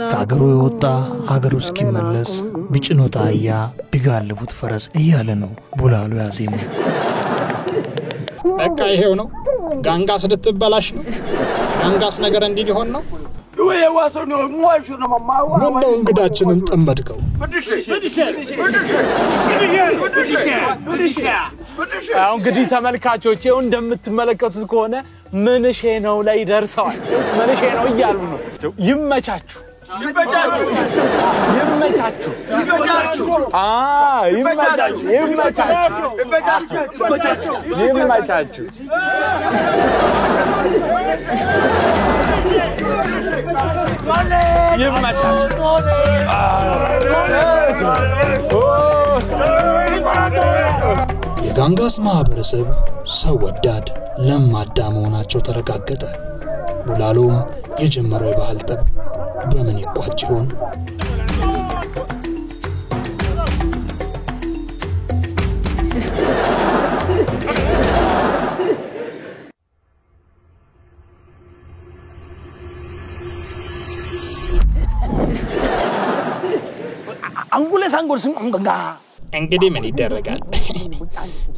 ከአገሩ የወጣ አገሩ እስኪመለስ ቢጭኖት አህያ ቢጋልቡት ፈረስ እያለ ነው ቡላሉ ያዜመው። በቃ ይሄው ነው ጋንጋስ ልትበላሽ ነው ጋንጋስ ነገር እንዲህ ሊሆን ነው ምን እንግዳችንን ጠመድከው አሁን እንግዲህ ተመልካቾች ይኸው እንደምትመለከቱት ከሆነ ምንሼ ነው ላይ ደርሰዋል ምንሼ ነው እያሉ ነው ይመቻችሁ ይመቻችሁ የጋንጋስ ማህበረሰብ ሰው ወዳድ ለማዳ መሆናቸው ተረጋገጠ። ቡላሎም የጀመረው የባህል ጠብ በምን ይቋጭ ይሆን? አንጉሌ ሳንጎርስም አንገጋ እንግዲህ ምን ይደረጋል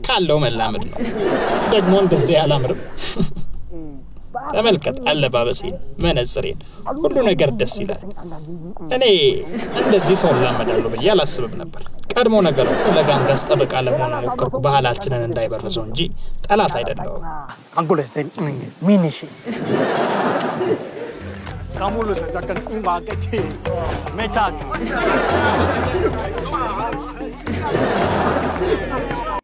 ካለው መላመድ ነው ደግሞ እንደዚህ ያላምርም ተመልከት አለባበሴን መነጽሬን ሁሉ ነገር ደስ ይላል እኔ እንደዚህ ሰው ላመዳለሁ ብዬ አላስብም ነበር ቀድሞ ነገር ለጋንጋስ ጠበቃ ለመሆን ሞከርኩ ባህላችንን እንዳይበረዘው እንጂ ጠላት አይደለም አንጉሌ ሚኒሺ ካሙሉ ተከን እንባቀቲ ሜታት